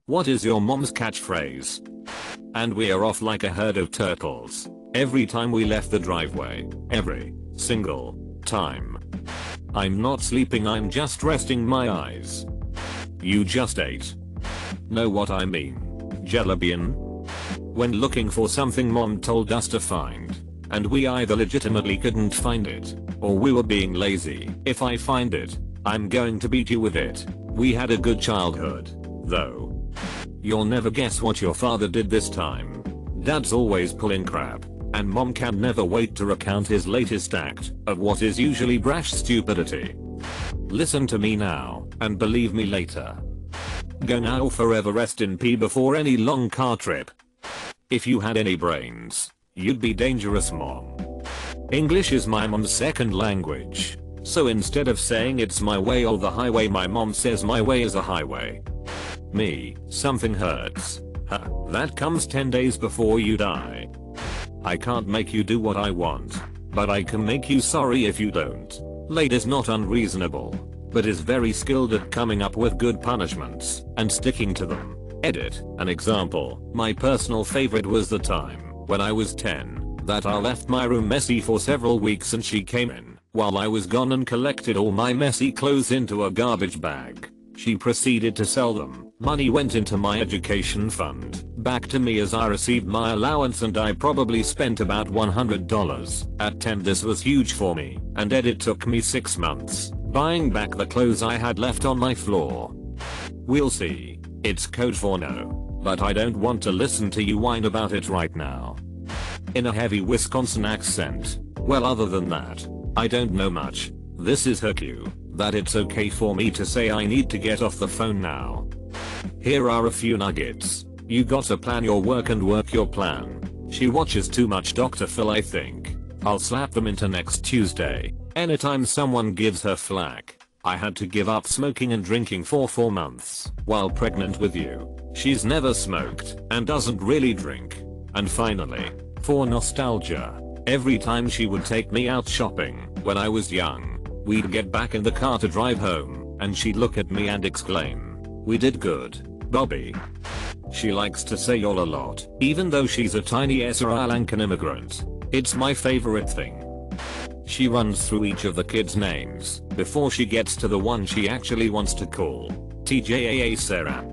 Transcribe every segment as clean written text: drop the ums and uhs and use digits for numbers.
What is your mom's catchphrase? And we are off like a herd of turtles. Every time we left the driveway. Every single time. I'm not sleeping, I'm just resting my eyes. You just ate. Know what I mean? Jellybean? When looking for something mom told us to find, and we either legitimately couldn't find it, or we were being lazy. If I find it, I'm going to beat you with it. We had a good childhood, though. You'll never guess what your father did this time. Dad's always pulling crap, and mom can never wait to recount his latest act of what is usually brash stupidity. Listen to me now, and believe me later. Go now or forever rest in peace before any long car trip. If you had any brains, you'd be dangerous, mom. English is my mom's second language, so instead of saying it's my way or the highway, my mom says my way is a highway. Me, something hurts. That comes 10 days before you die. I can't make you do what I want, but I can make you sorry if you don't. Late is not unreasonable, but is very skilled at coming up with good punishments and sticking to them. Edit. An example, my personal favorite was the time, when I was 10, that I left my room messy for several weeks and she came in while I was gone and collected all my messy clothes into a garbage bag. She proceeded to sell them. Money went into my education fund, back to me as I received my allowance, and I probably spent about $100. At 10 this was huge for me, and it took me 6 months, buying back the clothes I had left on my floor. We'll see. It's code for no, but I don't want to listen to you whine about it right now. In a heavy Wisconsin accent. Well, other than that, I don't know much. This is her cue that it's okay for me to say I need to get off the phone now. Here are a few nuggets. You gotta plan your work and work your plan. She watches too much Dr. Phil, I think. I'll slap them into next Tuesday. Anytime someone gives her flack. I had to give up smoking and drinking for 4 months while pregnant with you. She's never smoked and doesn't really drink. And finally, for nostalgia, every time she would take me out shopping when I was young, we'd get back in the car to drive home, and she'd look at me and exclaim, "We did good, Bobby." She likes to say y'all a lot, even though she's a tiny Sri Lankan immigrant. It's my favorite thing. She runs through each of the kids' names before she gets to the one she actually wants to call. TJAA Sarah.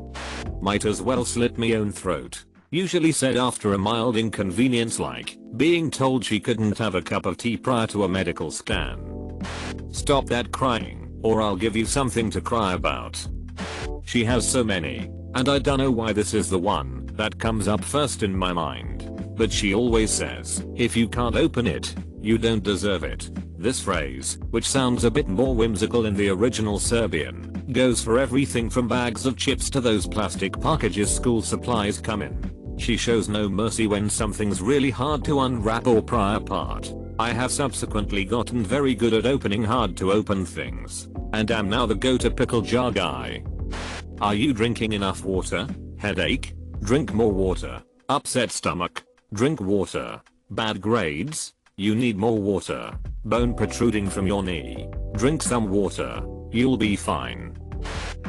Might as well slit me own throat. Usually said after a mild inconvenience like being told she couldn't have a cup of tea prior to a medical scan. Stop that crying, or I'll give you something to cry about. She has so many, and I don't know why this is the one that comes up first in my mind. But she always says, if you can't open it, you don't deserve it. This phrase, which sounds a bit more whimsical in the original Serbian, goes for everything from bags of chips to those plastic packages school supplies come in. She shows no mercy when something's really hard to unwrap or pry apart. I have subsequently gotten very good at opening hard to open things, and am now the go-to pickle jar guy. Are you drinking enough water? Headache? Drink more water. Upset stomach? Drink water. Bad grades? You need more water. Bone protruding from your knee? Drink some water. You'll be fine.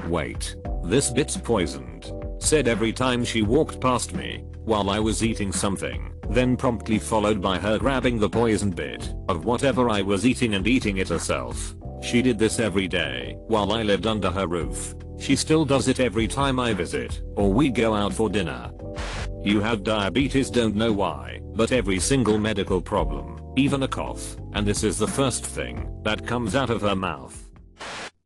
Wait. This bit's poisoned. Said every time she walked past me while I was eating something, then promptly followed by her grabbing the poisoned bit of whatever I was eating and eating it herself. She did this every day while I lived under her roof. She still does it every time I visit or we go out for dinner. You have diabetes, don't know why, but every single medical problem, even a cough, and this is the first thing that comes out of her mouth.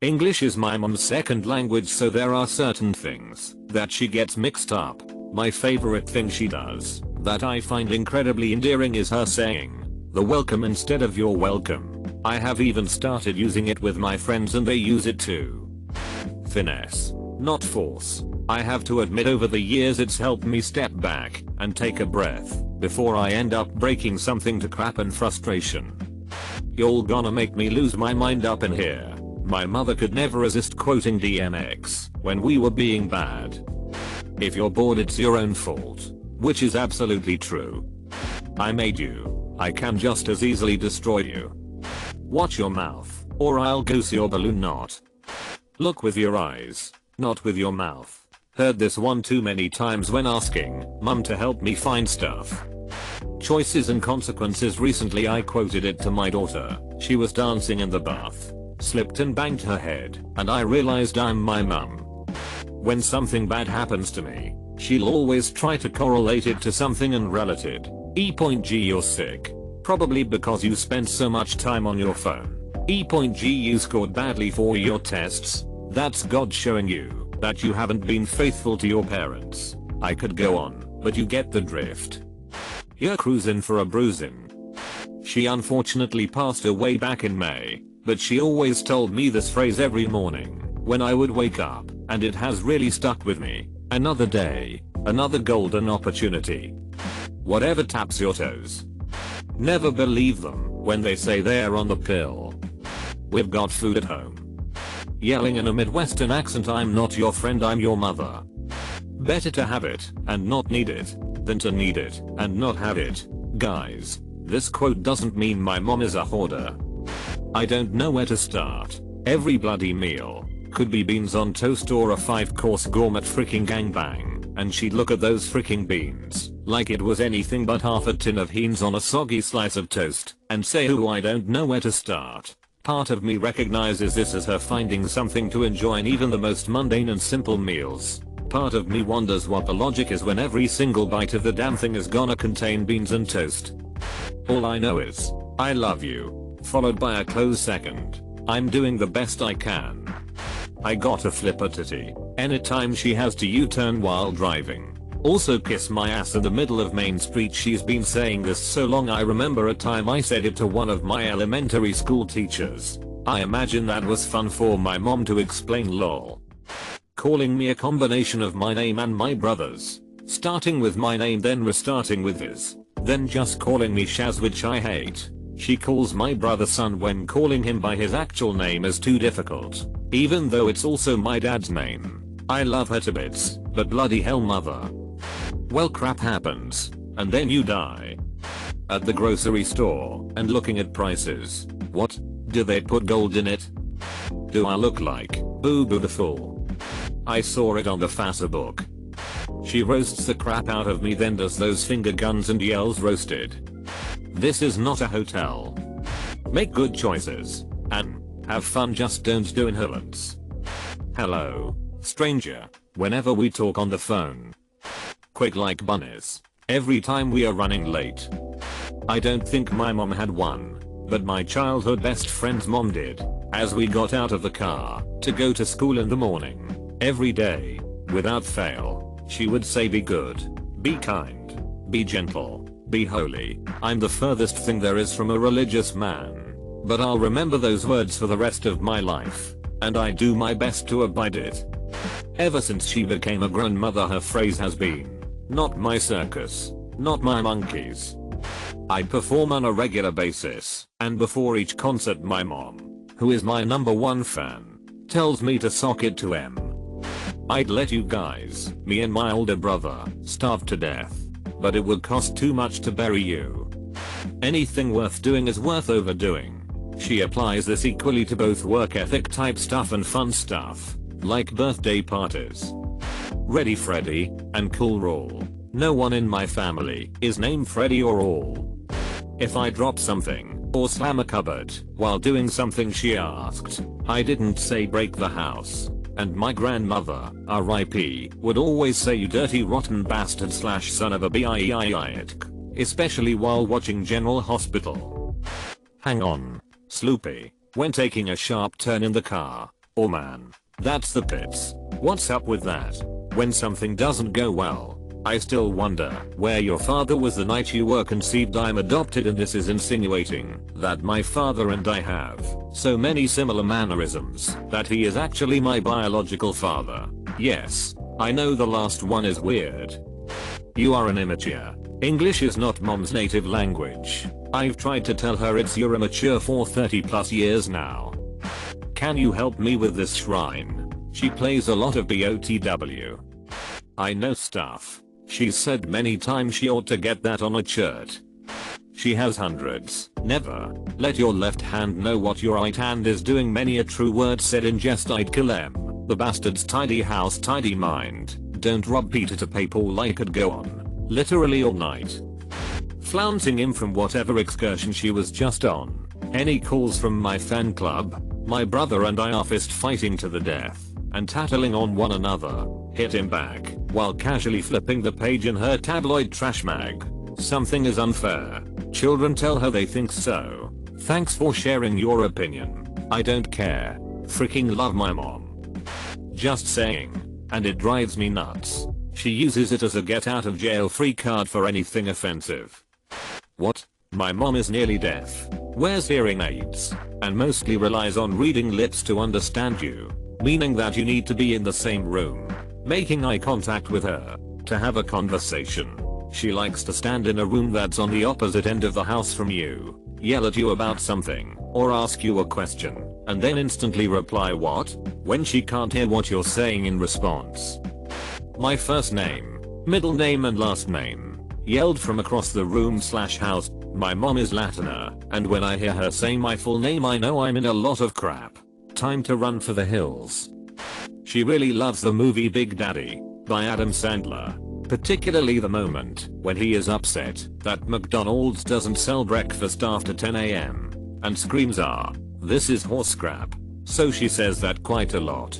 English is my mom's second language, so there are certain things that she gets mixed up. My favorite thing she does that I find incredibly endearing is her saying the welcome instead of you're welcome. I have even started using it with my friends and they use it too. Finesse, not force. I have to admit over the years it's helped me step back and take a breath before I end up breaking something to crap and frustration. You're gonna make me lose my mind up in here. My mother could never resist quoting DMX when we were being bad. If you're bored, it's your own fault, which is absolutely true. I made you. I can just as easily destroy you. Watch your mouth, or I'll goose your balloon knot. Look with your eyes, not with your mouth. Heard this one too many times when asking mum to help me find stuff. Choices and consequences. Recently I quoted it to my daughter. She was dancing in the bath, slipped and banged her head, and I realized I'm my mum. When something bad happens to me, she'll always try to correlate it to something unrelated. E.g. you're sick. Probably because you spent so much time on your phone. E.g. you scored badly for your tests. That's God showing you that you haven't been faithful to your parents. I could go on, but you get the drift. You're cruising for a bruising. She unfortunately passed away back in May, but she always told me this phrase every morning when I would wake up, and it has really stuck with me. Another day, another golden opportunity. Whatever taps your toes. Never believe them when they say they're on the pill. We've got food at home. Yelling in a Midwestern accent, I'm not your friend, I'm your mother. Better to have it and not need it than to need it and not have it. Guys, this quote doesn't mean my mom is a hoarder. I don't know where to start. Every bloody meal could be beans on toast or a 5-course gourmet freaking gangbang, and she'd look at those freaking beans like it was anything but half a tin of beans on a soggy slice of toast and say, "Ooh, I don't know where to start." Part of me recognizes this as her finding something to enjoy in even the most mundane and simple meals. Part of me wonders what the logic is when every single bite of the damn thing is gonna contain beans and toast. All I know is, I love you, followed by a close second, I'm doing the best I can. I gotta flip her titty anytime she has to U-turn while driving. Also kiss my ass in the middle of Main Street. She's been saying this so long I remember a time I said it to one of my elementary school teachers. I imagine that was fun for my mom to explain, lol. Calling me a combination of my name and my brother's. Starting with my name then restarting with his. Then just calling me Shaz, which I hate. She calls my brother son when calling him by his actual name is too difficult. Even though it's also my dad's name. I love her to bits, but bloody hell, mother. Well, crap happens, and then you die. At the grocery store and looking at prices. What? Do they put gold in it? Do I look like Boo Boo the Fool? I saw it on the Facebook. She roasts the crap out of me, then does those finger guns and yells roasted. This is not a hotel. Make good choices and have fun, just don't do inhalants. Hello, stranger, whenever we talk on the phone. Quick like bunnies. Every time we are running late. I don't think my mom had one, but my childhood best friend's mom did. As we got out of the car to go to school in the morning, every day, without fail, she would say, be good, be kind, be gentle, be holy. I'm the furthest thing there is from a religious man, but I'll remember those words for the rest of my life, and I do my best to abide it. Ever since she became a grown mother, her phrase has been, not my circus, not my monkeys. I perform on a regular basis, and before each concert my mom, who is my #1 fan, tells me to sock it to M. I'd let you guys, me and my older brother, starve to death, but it would cost too much to bury you. Anything worth doing is worth overdoing. She applies this equally to both work ethic type stuff and fun stuff, like birthday parties. Ready Freddy, and cool rule. No one in my family is named Freddy or all. If I drop something, or slam a cupboard, while doing something she asked, I didn't say break the house. And my grandmother, RIP, would always say, you dirty rotten bastard / son of a bitch, especially while watching General Hospital. Hang on, Sloopy, when taking a sharp turn in the car. Oh man, that's the pits. What's up with that? When something doesn't go well, I still wonder where your father was the night you were conceived. I'm adopted, and this is insinuating that my father and I have so many similar mannerisms that he is actually my biological father. Yes, I know the last one is weird. You are an immature. English is not mom's native language. I've tried to tell her you're immature for 30+ years now. Can you help me with this shrine? She plays a lot of BOTW. I know stuff. She's said many times she ought to get that on a shirt. She has hundreds. Never let your left hand know what your right hand is doing. Many a true word said in jest. I'd kill 'em. The bastard's tidy house, tidy mind. Don't rob Peter to pay Paul. I could go on. Literally all night. Flouncing him from whatever excursion she was just on. Any calls from my fan club? My brother and I are fist fighting to the death and tattling on one another. Hit him back while casually flipping the page in her tabloid trash mag. Something is unfair. Children tell her they think so. Thanks for sharing your opinion. I don't care. Freaking love my mom. Just saying. And it drives me nuts. She uses it as a get out of jail free card for anything offensive. What? My mom is nearly deaf, wears hearing aids, and mostly relies on reading lips to understand you, meaning that you need to be in the same room, making eye contact with her, to have a conversation. She likes to stand in a room that's on the opposite end of the house from you, yell at you about something, or ask you a question, and then instantly reply what? When she can't hear what you're saying in response. My first name, middle name and last name, yelled from across the room/house. My mom is Latina, and when I hear her say my full name I know I'm in a lot of crap. Time to run for the hills. She really loves the movie Big Daddy by Adam Sandler, particularly the moment when he is upset that McDonald's doesn't sell breakfast after 10 AM, and screams this is horse crap. So she says that quite a lot.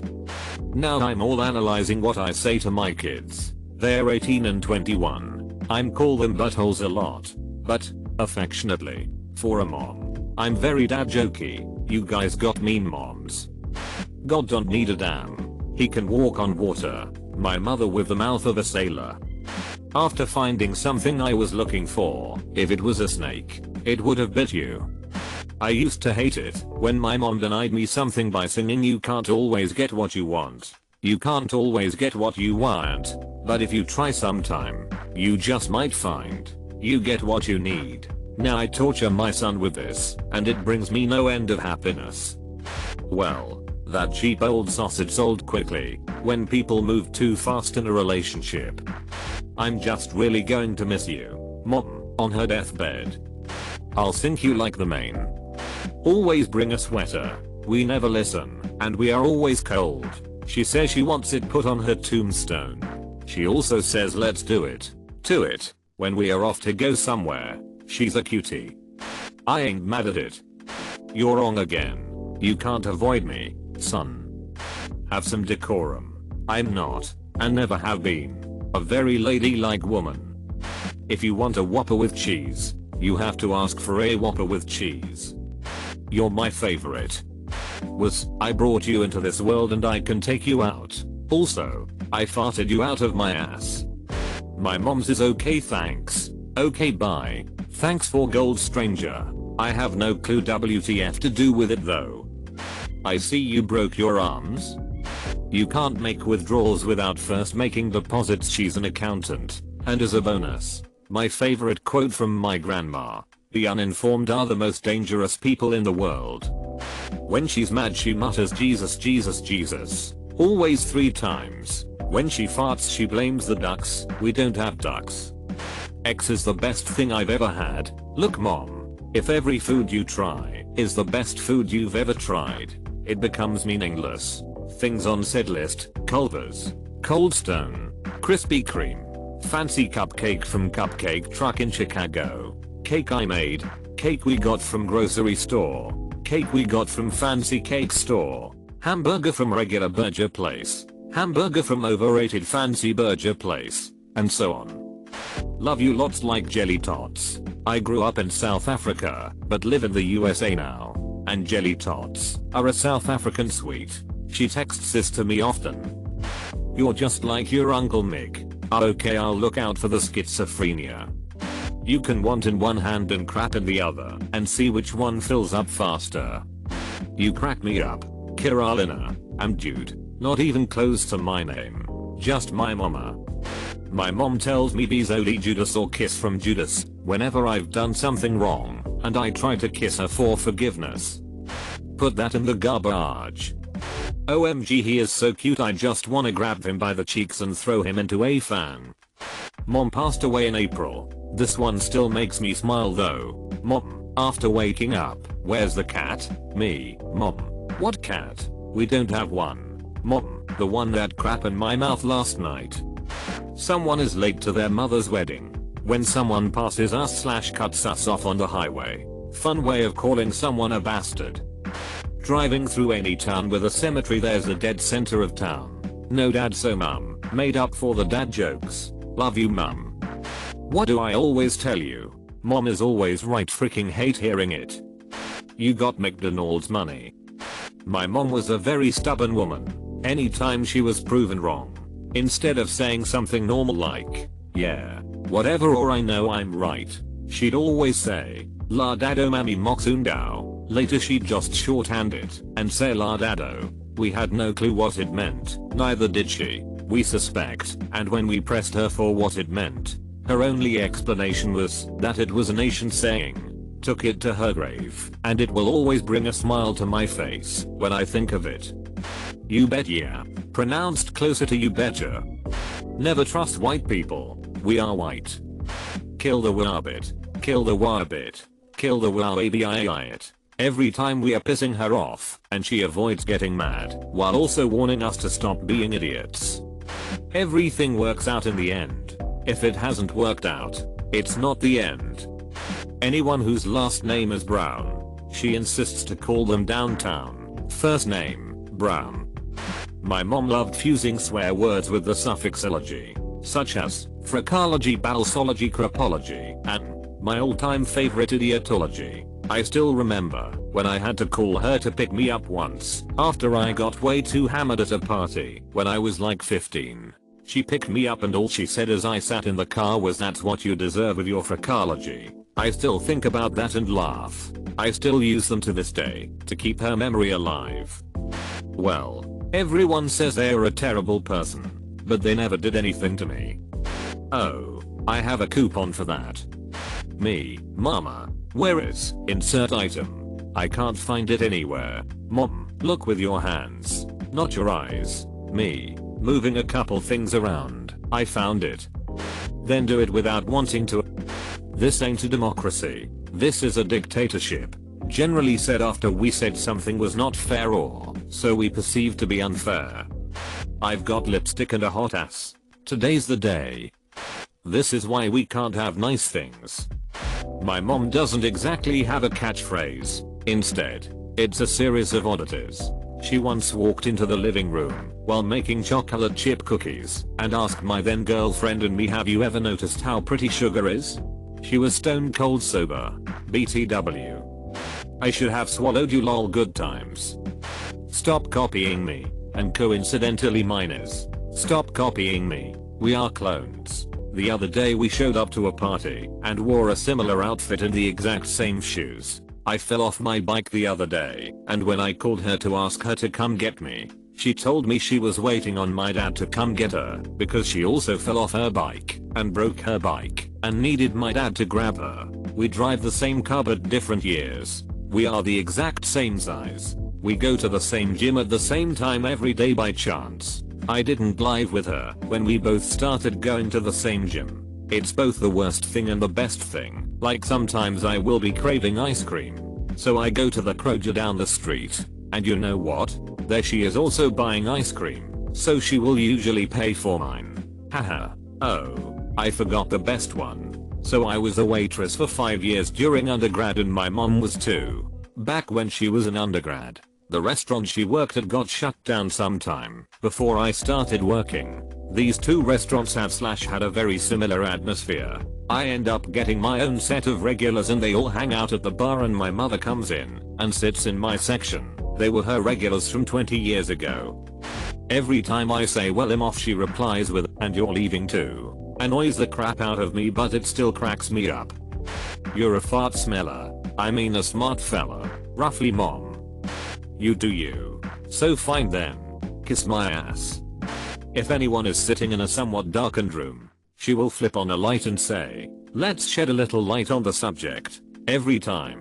Now I'm all analyzing what I say to my kids. They're 18 and 21. I'm call them buttholes a lot, but affectionately, for a mom. I'm very dad jokey. You guys got mean moms. God don't need a dam. He can walk on water. My mother with the mouth of a sailor. After finding something I was looking for, if it was a snake, it would have bit you. I used to hate it when my mom denied me something by singing you can't always get what you want. You can't always get what you want, but if you try sometime, you just might find you get what you need. Now I torture my son with this, and it brings me no end of happiness. Well, that cheap old sausage sold quickly when people move too fast in a relationship. I'm just really going to miss you, Mom, on her deathbed. I'll sink you like the Maine. Always bring a sweater. We never listen, and we are always cold. She says she wants it put on her tombstone. She also says let's do it, to it, when we are off to go somewhere. She's a cutie. I ain't mad at it. You're wrong again. You can't avoid me, son. Have some decorum. I'm not, and never have been, a very ladylike woman. If you want a Whopper with cheese, you have to ask for a Whopper with cheese. You're my favorite. I brought you into this world and I can take you out. Also, I farted you out of my ass. My mom's is okay thanks. Okay bye. Thanks for gold stranger. I have no clue WTF to do with it though. I see you broke your arms. You can't make withdrawals without first making deposits. She's an accountant. And as a bonus, my favorite quote from my grandma, the uninformed are the most dangerous people in the world. When she's mad she mutters Jesus Jesus Jesus. Always 3 times. When she farts she blames the ducks. We don't have ducks. X is the best thing I've ever had. Look mom, if every food you try is the best food you've ever tried, it becomes meaningless. Things on said list: Culver's, Cold Stone, Krispy Kreme, fancy cupcake from Cupcake Truck in Chicago, cake I made, cake we got from grocery store, cake we got from fancy cake store, hamburger from regular burger place, hamburger from overrated fancy burger place, and so on. Love you lots like jelly tots. I grew up in South Africa, but live in the USA now, and jelly tots are a South African sweet. She texts this to me often. You're just like your Uncle Mick. Okay, I'll look out for the schizophrenia. You can want in one hand and crap in the other, and see which one fills up faster. You crack me up, Carolina. I'm Jude, not even close to my name. Just my mama. My mom tells me be Zodi Judas or kiss from Judas whenever I've done something wrong, and I try to kiss her for forgiveness. Put that in the garbage. OMG, he is so cute, I just wanna grab him by the cheeks and throw him into a fan. Mom passed away in April. This one still makes me smile though. Mom, after waking up, where's the cat? Me, Mom. What cat? We don't have one. Mom, the one that crap in my mouth last night. Someone is late to their mother's wedding. When someone passes us/cuts us off on the highway. Fun way of calling someone a bastard. Driving through any town with a cemetery, there's a dead center of town. No dad, so mum made up for the dad jokes. Love you, mum. What do I always tell you? Mom is always right, freaking hate hearing it. You got McDonald's money. My mom was a very stubborn woman. Anytime she was proven wrong, instead of saying something normal like, yeah, whatever, or I know I'm right, she'd always say, la dado mami moxundao. Later she'd just shorthand it and say la dado. We had no clue what it meant, neither did she, we suspect, and when we pressed her for what it meant, her only explanation was that it was an ancient saying. Took it to her grave, and it will always bring a smile to my face when I think of it. You bet, yeah. Pronounced closer to you betcha. Never trust white people. We are white. Kill the warbit. Kill the warbit. Kill the wabiit. Every time we are pissing her off, and she avoids getting mad, while also warning us to stop being idiots. Everything works out in the end. If it hasn't worked out, it's not the end. Anyone whose last name is Brown, she insists to call them downtown. First name, Brown. My mom loved fusing swear words with the suffix -ology, such as fricology, balsology, crapology, and my all-time favorite idiotology. I still remember when I had to call her to pick me up once after I got way too hammered at a party when I was like 15. She picked me up and all she said as I sat in the car was, "That's what you deserve with your fricology." I still think about that and laugh. I still use them to this day to keep her memory alive. Well, everyone says they're a terrible person, but they never did anything to me. Oh, I have a coupon for that. Me, mama, where is insert item? I can't find it anywhere. Mom, look with your hands, not your eyes. Me, moving a couple things around. I found it. Then do it without wanting to. This ain't a democracy. This is a dictatorship. Generally said after we said something was not fair or so we perceived to be unfair. I've got lipstick and a hot ass. Today's the day. This is why we can't have nice things. My mom doesn't exactly have a catchphrase. Instead, it's a series of oddities. She once walked into the living room while making chocolate chip cookies and asked my then girlfriend and me, "Have you ever noticed how pretty sugar is?" She was stone cold sober. BTW. I should have swallowed you, lol, good times. Stop copying me. And coincidentally mine is. Stop copying me. We are clones. The other day we showed up to a party and wore a similar outfit and the exact same shoes. I fell off my bike the other day, and when I called her to ask her to come get me, she told me she was waiting on my dad to come get her because she also fell off her bike and broke her bike and needed my dad to grab her. We drive the same car but different years. We are the exact same size. We go to the same gym at the same time every day by chance. I didn't live with her when we both started going to the same gym. It's both the worst thing and the best thing. Like sometimes I will be craving ice cream, so I go to the Kroger down the street, and you know what? There she is also buying ice cream, so she will usually pay for mine. Haha. Oh, I forgot the best one. So I was a waitress for 5 years during undergrad and my mom was too. Back when she was an undergrad, the restaurant she worked at got shut down sometime before I started working. These two restaurants had a very similar atmosphere. I end up getting my own set of regulars and they all hang out at the bar and my mother comes in and sits in my section. They were her regulars from 20 years ago. Every time I say, "Well, I'm off," she replies with, "And you're leaving too." Annoys the crap out of me, but it still cracks me up. You're a fart smeller. I mean a smart fella. Roughly, mom. You do you. So fine then. Kiss my ass. If anyone is sitting in a somewhat darkened room, she will flip on a light and say, "Let's shed a little light on the subject." Every time.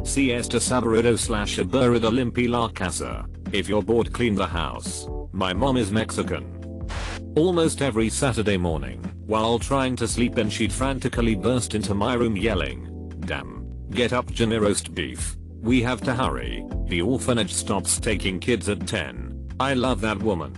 Siesta saborido / aburrida limpi la casa. If you're bored, clean the house. My mom is Mexican. Almost every Saturday morning, while trying to sleep, and she'd frantically burst into my room yelling, "Damn, get up, Jenny, roast beef. We have to hurry. The orphanage stops taking kids at 10. I love that woman.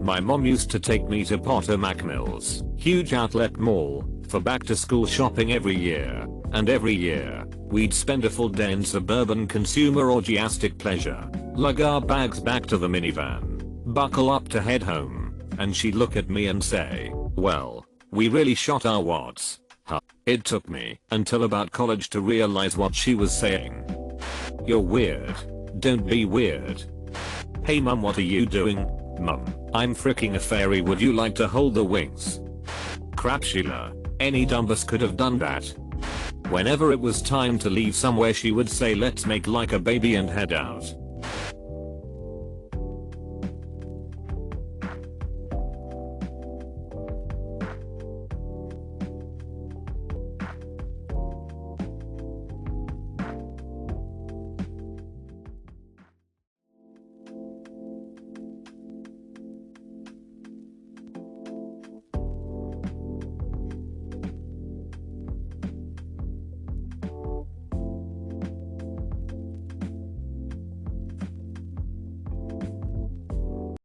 My mom used to take me to Potter Macmill's huge outlet mall for back to school shopping every year, and every year we'd spend a full day in suburban consumer orgiastic pleasure, lug our bags back to the minivan, buckle up to head home, and she'd look at me and say, "Well, we really shot our wads." Huh. It took me until about college to realize what she was saying. "You're weird. Don't be weird." "Hey mum, what are you doing?" "Mum, I'm freaking a fairy, would you like to hold the wings?" Crap, Sheila. Any dumbus could have done that. Whenever it was time to leave somewhere, she would say, "Let's make like a baby and head out."